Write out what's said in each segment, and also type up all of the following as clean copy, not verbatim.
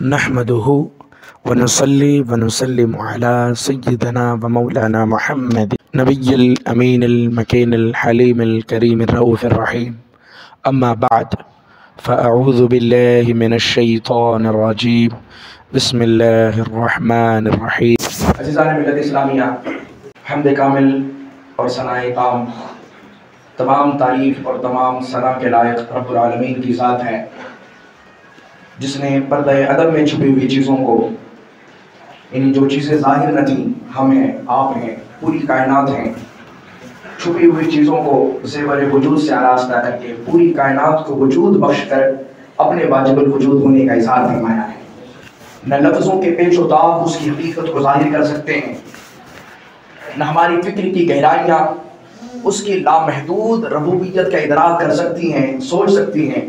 نحمده ونصلي ونسلم على سيدنا ومولانا محمد نبي الأمين المكين الحليم الكريم الرؤوف الرحيم أما بعد فأعوذ بالله من الشيطان الرجيم بسم الله الرحمن الرحيم. عزیزان ملت اسلامیہ، حمد کامل اور ثناء تام، تمام تعریف اور تمام ثنا کے لائق رب العالمین کی ذات ہے جس نے پردہ ادب میں چھپی ہوئی چیزوں کو، یعنی جو چیزیں ظاہر نہ تھیں، ہم ہیں، آپ ہیں، پوری کائنات ہیں، چھپی ہوئی چیزوں کو زیور وجود سے آراستہ کر کے پوری کائنات کو وجود بخش کر اپنے واجب الوجود ہونے کا اظہار فرمایا ہے۔ نہ لفظوں کے پیچ و تاب اس کی حقیقت کو ظاہر کر سکتے ہیں، نہ ہماری فکر کی گہرائیاں اس کی لامحدود ربوبیت کا ادراک کر سکتی ہیں، سوچ سکتی ہیں۔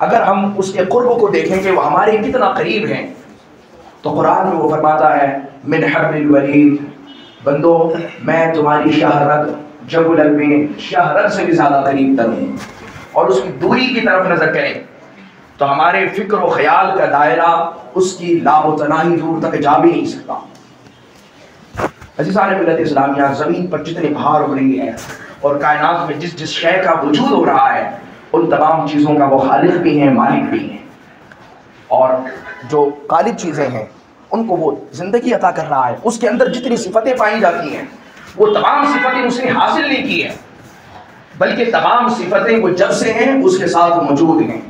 اگر ہم اس کے قرب کو دیکھیں کہ وہ ہمارے کتنا قریب ہیں تو قرآن میں وہ فرماتا ہے من حبل الورید، بندو میں تمہاری شاہ رگ جب میں شاہ رگ سے بھی زیادہ قریب تر ہوں، اور اس کی دوری کی طرف نظر کریں تو ہمارے فکر و خیال کا دائرہ اس کی لامتناہی دور تک جا بھی نہیں سکتا۔ عزیزان ملت اسلامیہ، زمین پر جتنے بہار ہو رہی ہے اور کائنات میں جس جس شے کا وجود ہو رہا ہے، ان تمام چیزوں کا وہ خالق بھی ہیں، مالک بھی ہیں، اور جو غالب چیزیں ہیں ان کو وہ زندگی عطا کر رہا ہے۔ اس کے اندر جتنی صفتیں پائی جاتی ہیں وہ تمام صفتیں اس نے حاصل نہیں کی ہیں، بلکہ تمام صفتیں وہ جب سے ہیں اس کے ساتھ موجود ہیں۔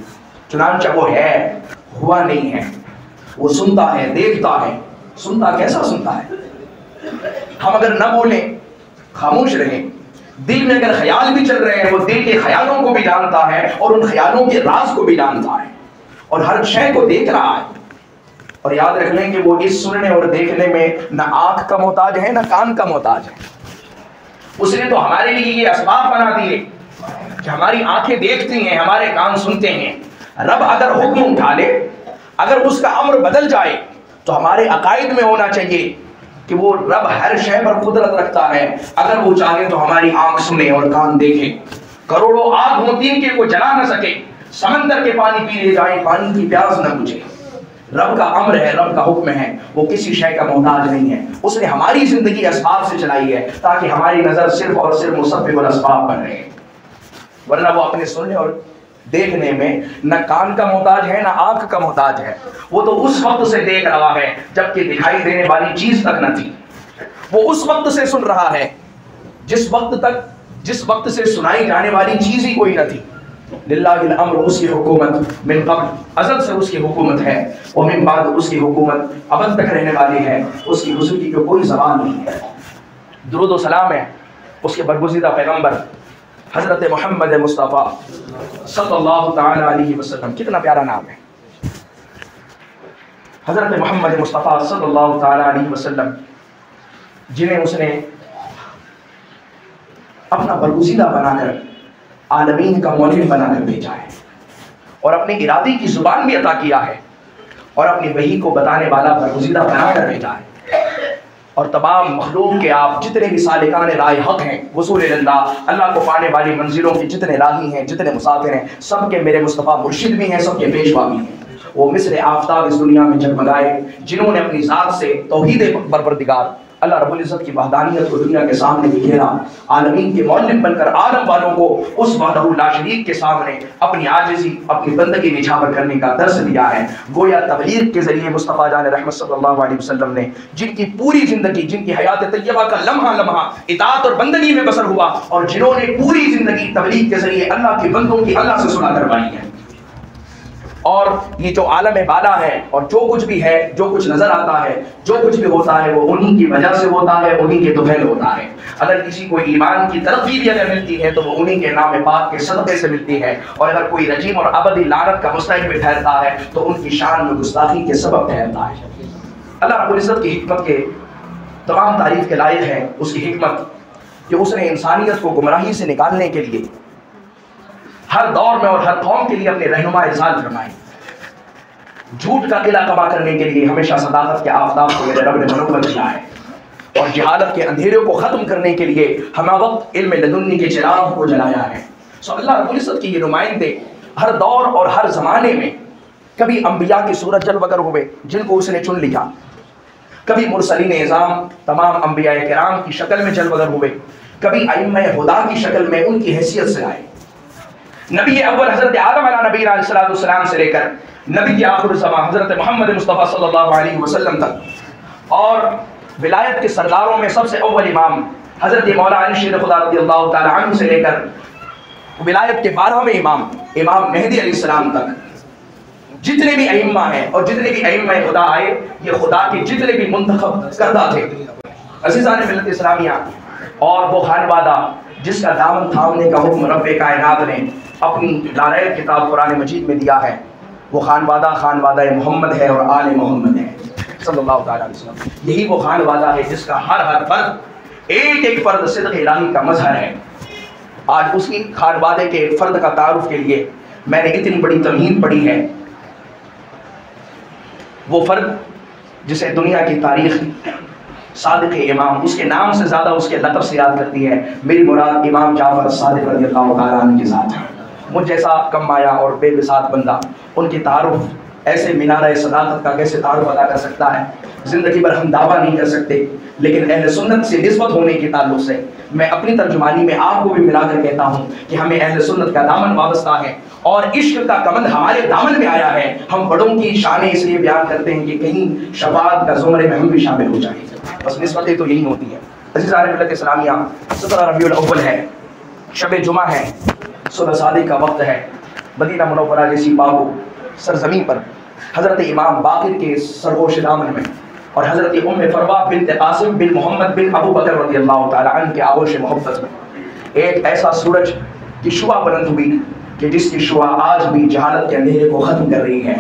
چنانچہ وہ ہے، ہوا نہیں ہے، وہ سنتا ہے، دیکھتا ہے۔ سنتا کیسا سنتا ہے؟ ہم اگر نہ بولیں، خاموش رہیں، دل میں اگر خیال بھی چل رہے ہیں، وہ دل کے خیالوں کو بھی جانتا ہے اور ان خیالوں کے راز کو بھی جانتا ہے، اور ہر شے کو دیکھ رہا ہے۔ اور یاد رکھ لیں کہ وہ اس سننے اور دیکھنے میں نہ آنکھ کا محتاج ہے نہ کان کا محتاج ہے۔ اس نے تو ہمارے لیے یہ اسباب بنا دیے کہ ہماری آنکھیں دیکھتی ہیں، ہمارے کان سنتے ہیں۔ رب اگر حکم اٹھا لے، اگر اس کا امر بدل جائے تو ہمارے عقائد میں ہونا چاہیے کہ وہ رب ہر شے پر قدرت رکھتا ہے۔ اگر وہ چاہے تو ہماری آنکھ سنے اور کان دیکھے۔ کروڑوں آگ ہوتی ہیں کہ وہ جلا نہ سکے، سمندر کے پانی پی لے جائیں، پانی کی پیاس نہ بجھے۔ رب کا امر ہے، رب کا حکم ہے، وہ کسی شے کا محتاج نہیں ہے۔ اس نے ہماری زندگی اسباب سے چلائی ہے تاکہ ہماری نظر صرف اور صرف مسبب الاسباب پر رہے، ورنہ وہ اپنے سننے اور دیکھنے میں نہ کان کا محتاج ہے نہ آنکھ کا محتاج ہے۔ وہ تو اس وقت سے دیکھ رہا ہے جبکہ دکھائی دینے والی چیز تک نہ تھی۔ وہ اس وقت سے سن رہا ہے جس وقت سے سنائی جانے والی چیز ہی کوئی نہ تھی۔ للہ الامر، اس کی حکومت من قبل، ازل سے اس کی حکومت ہے، اور من بعد اس کی حکومت ابد تک رہنے والی ہے۔ اس کی حضور کی کوئی زبان نہیں ہے۔ درود و سلام ہے اس کے برگزیدہ پیغمبر حضرت محمد مصطفیٰ صلی اللہ تعالی علیہ وسلم۔ کتنا پیارا نام ہے حضرت محمد مصطفیٰ صلی اللہ تعالی علیہ وسلم، جنہیں اس نے اپنا برگزیدہ بنا کر عالمین کا معلم بنا کر بھیجا ہے، اور اپنے ارادے کی زبان بھی عطا کیا ہے، اور اپنی وحی کو بتانے والا برگزیدہ بنا کر بھیجا ہے۔ اور تمام مخلوق کے آپ جتنے بھی سالکان راہ حق ہیں، وصول اللہ کو پانے والی منزلوں کے جتنے راہی ہیں، جتنے مسافر ہیں، سب کے میرے مصطفیٰ مرشد بھی ہیں، سب کے پیشوا بھی ہیں۔ وہ مثل آفتاب اس دنیا میں جگمگائے جنہوں نے اپنی ذات سے توحید پروردگار اللہ رب العزت کی وحدانیت کو دنیا کے سامنے بکھیرا، عالمین کے معلم بن کر عالم والوں کو اس وحدہ لا شریک کے سامنے اپنی عاجزی، اپنی بندگی نچھاور کرنے کا درس دیا ہے۔ گویا تبلیغ کے ذریعے مصطفیٰ جان رحمت صلی اللہ علیہ وسلم نے جن کی پوری زندگی، جن کی حیات طیبہ کا لمحہ لمحہ اطاعت اور بندگی میں بسر ہوا، اور جنہوں نے پوری زندگی تبلیغ کے ذریعے اللہ کے بندوں کی اللہ سے سنا کروائی ہے۔ اور یہ جو عالم بالا ہے اور جو کچھ بھی ہے، جو کچھ نظر آتا ہے، جو کچھ بھی ہوتا ہے، وہ انہی کی وجہ سے ہوتا ہے، انہی کے طفیل ہوتا ہے۔ اگر کسی کو ایمان کی ترقی بھی اگر ملتی ہے تو وہ انہی کے نام پاک کے صدقے سے ملتی ہے، اور اگر کوئی رجیم اور ابدی لعنت کا مستحق بھی ٹھہرتا ہے تو ان کی شان میں گستاخی کے سبب ٹھہرتا ہے۔ اللہ رب العزت کی حکمت کے تمام تعریف کے لائق ہے اس کی حکمت کہ اس نے انسانیت کو گمراہی سے نکالنے کے لیے ہر دور میں اور ہر قوم کے لیے اپنے رہنما ارسال فرمائے۔ جھوٹ کا قلعہ کما کرنے کے لیے ہمیشہ صداقت کے آفتاب کو میرے رب نے منور کیا ہے، اور جہالت کے اندھیروں کو ختم کرنے کے لیے ہمہ وقت علم لدنی کے چراغ کو جلایا ہے۔ سو اللہ رب العزت کی یہ نمائندے ہر دور اور ہر زمانے میں کبھی انبیاء کی صورت جلوہ گر ہوئے جن کو اس نے چن لیا، کبھی مرسلین اعظام تمام انبیاء کرام کی شکل میں جلوہ گر ہوئے، کبھی ائمہ خدا کی شکل میں ان کی حیثیت سے آئے۔ نبی اول حضرت آدم علیہ نبی علیہ السلام سے لے کر نبی آخر الزمان حضرت محمد مصطفیٰ صلی اللہ علیہ وسلم تک، اور ولایت کے سرداروں میں سب سے اول امام حضرت مولا علی شیر خدا رضی اللہ تعالی عنہ سے لے کر ولایت کے 12ویں امام امام مہدی علیہ السلام تک جتنے بھی ائمہ ہیں اور جتنے بھی ائمہ خدا آئے، یہ خدا کے جتنے بھی منتخب کردہ تھے۔ عزیزان ملت اسلامیہ، اور وہ خانوادہ جس کا دامن تھامنے کا حکم رب کائنات نے اپنی لالائے کتاب قرآن مجید میں دیا ہے، وہ خانوادہ محمد ہے اور آل محمد ہے صلی اللہ تعالیٰ علیہ وسلم۔ یہی وہ خانوادہ ہے جس کا ہر فرد ایک فرد صدق الہی کا مظہر ہے۔ آج اسی خانوادے کے ایک فرد کا تعارف کے لیے میں نے اتنی بڑی تمہید پڑھی ہے۔ وہ فرد جسے دنیا کی تاریخ صادق امام اس کے نام سے زیادہ اس کے لقب سے یاد کرتی ہے، میری مراد امام جعفر صادق رضی اللہ تعالیٰ عنہ کے ساتھ ہے۔ مجھ جیسا کم مایہ اور بے بساط بندہ ان کی تعارف ایسے مینارہ صداقت کا کیسے تعارف ادا کر سکتا ہے؟ زندگی بھر ہم دعویٰ نہیں کر سکتے، لیکن اہل سنت سے نسبت ہونے کے تعلق سے میں اپنی ترجمانی میں آپ کو بھی ملا کر کہتا ہوں کہ ہمیں اہل سنت کا دامن وابستہ ہے اور عشق کا کمند ہمارے دامن میں آیا ہے۔ ہم بڑوں کی شانیں اس لیے بیان کرتے ہیں کہ کہیں شفاعت کا زمرے میں ہم بھی شامل ہو جائیں، بس نسبتیں تو یہی ہوتی ہیں۔ عزیزان ملت اسلامیہ، 17 ربیع الاول ہے، شب جمعہ ہے، صبح صادق کا وقت ہے۔ مدینہ منورہ جیسی پاک سرزمین پر حضرت امام باقر کے سرگوش دامن میں اور حضرت ام فروا بنت قاسم بن محمد بن ابو بکر رضی اللہ تعالی عنہ کے آغوش محبت میں ایک ایسا سورج کی شعاع بلند ہوئی کہ جس کی شعاع آج بھی جہالت کے اندھیرے کو ختم کر رہی ہے۔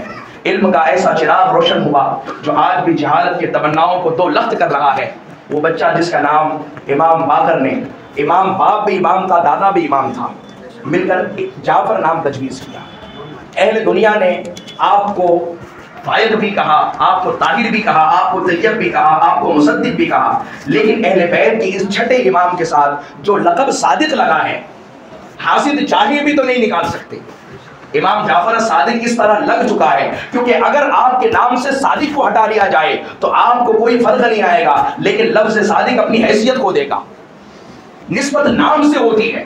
علم کا ایسا چراغ روشن ہوا جو آج بھی جہالت کے تمناؤں کو دو لخت کر رہا ہے۔ وہ بچہ جس کا نام امام باقر نے، امام باپ بھی امام تھا، دادا بھی امام تھا، مل کر جعفر نام تجویز کیا۔ اہل دنیا نے آپ کو فائد بھی کہا، آپ کو طاہر بھی کہا، آپ کو طیب بھی کہا، آپ کو مصدق بھی کہا، لیکن اہل بیت کے اس چھٹے امام کے ساتھ جو لقب صادق لگا ہے، حاسد چاہے بھی تو نہیں نکال سکتے۔ امام جعفر صادق اس طرح لگ چکا ہے کیونکہ اگر آپ کے نام سے صادق کو ہٹا لیا جائے تو آپ کو کوئی فرق نہیں آئے گا، لیکن لفظ صادق اپنی حیثیت کو دے گا۔ نسبت نام سے ہوتی ہے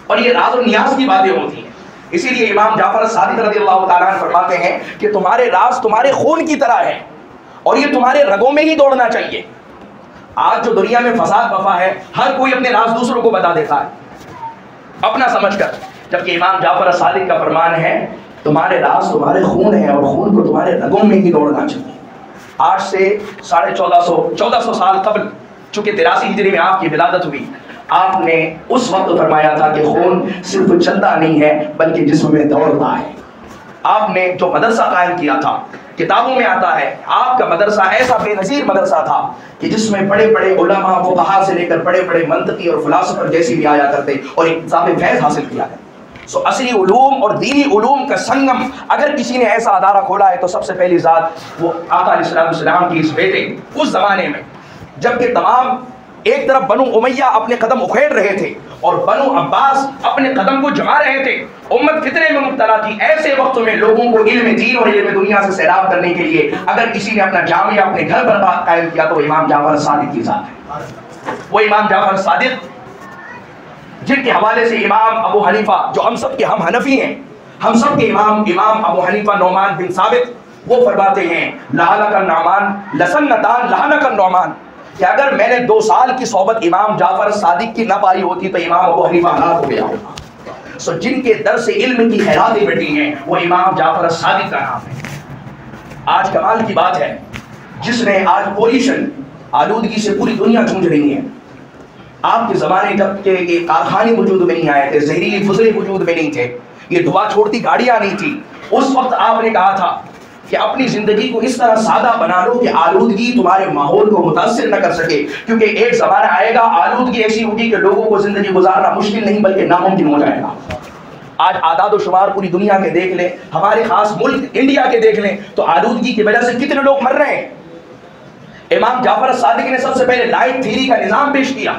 اور یہ راز و نیاز کی باتیں ہوتی ہیں۔ اسی لیے امام جعفر صادق رضی اللہ تعالیٰ عنہ فرماتے ہیں کہ تمہارے راز تمہارے خون کی طرح ہے اور یہ تمہارے رگوں میں ہی دوڑنا چاہیے۔ آج جو دنیا میں فساد بفا ہے، ہر کوئی اپنے راز دوسروں کو بتا دیتا ہے اپنا سمجھ کر، جبکہ امام جعفر صادق کا فرمان ہے تمہارے راز تمہارے خون ہے اور خون کو تمہارے رگوں میں ہی دوڑنا چاہیے۔ آج سے 1450 سال قبل، چونکہ 83 ہجری میں آپ کی ولادت ہوئی، آپ نے اس وقت فرمایا تھا کہ خون صرف چلتا نہیں ہے بلکہ جسم میں دوڑتا ہے۔ آپ نے جو مدرسہ قائم کیا تھا، کتابوں میں آتا ہے آپ کا مدرسہ ایسا بے نظیر مدرسہ تھا کہ جس میں بڑے بڑے علماء فقہاء سے لے کر بڑے بڑے منطقی اور فلاسفر جیسی بھی آیا کرتے اور اکتساب فیض حاصل کیا ہے۔ سو اصلی علوم اور دینی علوم کا سنگم اگر کسی نے ایسا ادارہ کھولا ہے تو سب سے پہلی ذات وہ آقا علیہ السلام کی اس بیٹے اس زمانے میں، جبکہ تمام ایک طرف بنو امیہ اپنے قدم اکھیڑ رہے تھے اور بنو عباس اپنے قدم کو جما رہے تھے، امت فتنے میں مبتلا تھی۔ ایسے وقت میں لوگوں کو علم دین اور علم دنیا سے سیراب کرنے کے لیے اگر کسی نے اپنا جامعہ اپنے گھر پر قائم کیا تو امام جعفر صادق کی ذات ہے۔ وہ امام جعفر صادق جن کے حوالے سے امام ابو حنیفہ، جو ہم سب کے ہم حنفی ہیں، ہم سب کے امام ابو حنیفہ نعمان بن ثابت، وہ فرماتے ہیں لعنک النعمان لسنتان لعنک النعمان، کہ اگر میں نے 2 سال کی صحبت امام جعفر صادق کی نہ پائی ہوتی تو امام ابو حنیفہ ہلاک ہو گیا ہوگا۔ سو جن کے در سے علم کی خیراتیں بیٹھی ہیں وہ امام جعفر صادق کا نام ہے۔ آج کمال کی بات ہے، جس نے آج پولیوشن آلودگی سے پوری دنیا جھونج رہی ہے۔ آپ کے زمانے جب کہ یہ کارخانے وجود میں نہیں آئے تھے، زہریلی فضلے وجود میں نہیں تھے، یہ دھواں چھوڑتی گاڑیاں نہیں تھی، اس وقت آپ نے کہا تھا کہ اپنی زندگی کو اس طرح سادہ بنا لو کہ آلودگی تمہارے ماحول کو متاثر نہ کر سکے، کیونکہ ایک زمانہ آئے گا آلودگی ایسی ہوگی کہ لوگوں کو زندگی گزارنا مشکل نہیں بلکہ ناممکن ہو جائے گا۔ آج اعداد و شمار پوری دنیا کے دیکھ لیں، ہمارے خاص ملک انڈیا کے دیکھ لیں تو آلودگی کی وجہ سے کتنے لوگ مر رہے ہیں۔ امام جعفر صادق نے سب سے پہلے لائٹ تھیوری کا نظام پیش کیا۔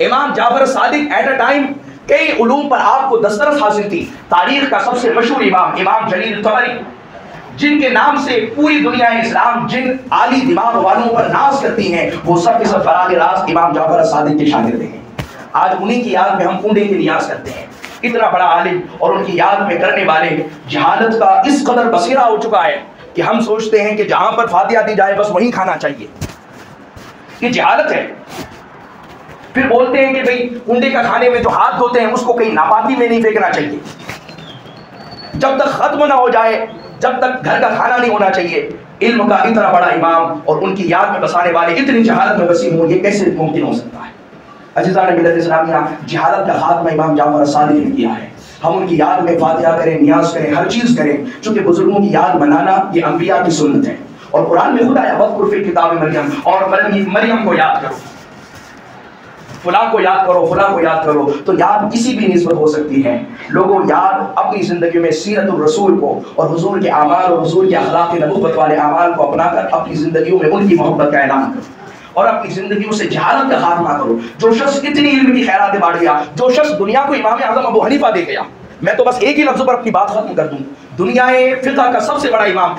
امام جعفر صادق ایٹ اے ٹائم کئی علوم پر آپ کو دسترس حاصل تھی. تاریخ کا سب سے مشہور امام امام جلیل طبری، جن کے نام سے پوری دنیا اسلام جن عالی دماغ والوں پر ناز کرتی ہیں، وہ سب کے سب فراغ راست امام جعفر صادق کے شاگرد ہیں. آج انہی کی یاد میں ہم کنڈے کی نیاز کرتے ہیں. اتنا بڑا عالم اور ان کی یاد میں کرنے والے جہالت کا اس قدر بصیرہ ہو چکا ہے کہ ہم سوچتے ہیں کہ جہاں پر فاتحہ دی جائے بس وہیں کھانا چاہیے. یہ جہالت ہے. پھر بولتے ہیں کہ بھئی کنڈے کا کھانے میں جو ہاتھ دھوتے ہیں اس کو کہیں ناپاکی میں نہیں پھینکنا چاہیے. جب تک ختم نہ ہو جائے، جب تک گھر کا کھانا نہیں ہونا چاہیے. علم کا اتنا بڑا امام اور ان کی یاد میں بسانے والے اتنی جہالت میں وسیع ہوں، یہ کیسے ممکن ہو سکتا ہے؟ عزیزان ملت اسلامیہ، جہالت کا خاتمہ امام جعفر صادق نے کیا ہے. ہم ان کی یاد میں فاتحہ کریں، نیاز کریں، ہر چیز کریں، چونکہ بزرگوں کی یاد منانا یہ انبیاء کی سنت ہے. اور قرآن میں خود آیا وَاذْكُرْ فِي الْكِتَابِ مریم، اور مریم کو یاد کرو، فلاں کو یاد کرو، فلاں کو یاد کرو. تو یاد کسی بھی نسبت ہو سکتی ہے. لوگوں یاد اپنی زندگی میں سیرت الرسول کو اور حضور کے اعمال اور حضور کے اخلاق نبوت والے اعمال کو اپنا کر اپنی زندگیوں میں ان کی محبت کا اعلان کرو اور اپنی زندگیوں سے جہالت کا خاتمہ کرو. جو شخص اتنی علم کی خیرات بانٹ گیا، جو شخص دنیا کو امام اعظم ابو حنیفہ دے گیا، میں تو بس ایک ہی لفظ پر اپنی بات ختم کر دوں، دنیا فقہ کا سب سے بڑا امام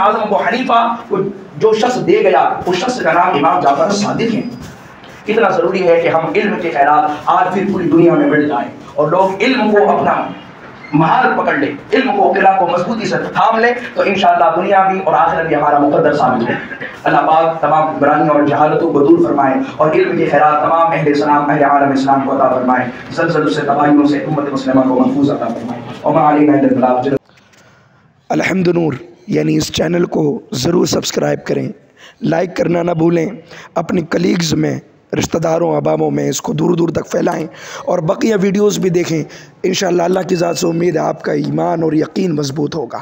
اعظم ابو حنیفہ کو جو شخص دے گیا، اس شخص کا نام امام جعفر صادق ہے. کتنا ضروری ہے کہ ہم علم کے خیرات آج پھر پوری دنیا میں بڑھ جائیں اور لوگ علم کو اپنا مہارت پکڑ لیں، علم کو قلعہ کو مضبوطی سے تھام لیں، تو انشاءاللہ دنیا بھی اور آخرت بھی ہمارا مقدر ثابت ہے. اللہ پاک تمام برائیوں اور جہالتوں کو دور فرمائے اور علم کے خیرات تمام اہل اسلام، اہل عالم اسلام کو عطا فرمائے. زلزلوں سے، تباہیوں سے امت مسلمہ کو محفوظ عطا فرمائے. وما علینا الا البلاغ. الحمد نور یعنی اس چینل کو ضرور سبسکرائب کریں، لائک کرنا نہ بھولیں، اپنے کلیگز میں، رشتہ داروں، احبابوں میں اس کو دور دور تک پھیلائیں اور بقیہ ویڈیوز بھی دیکھیں. انشاءاللہ اللہ کی ذات سے امید ہے آپ کا ایمان اور یقین مضبوط ہوگا.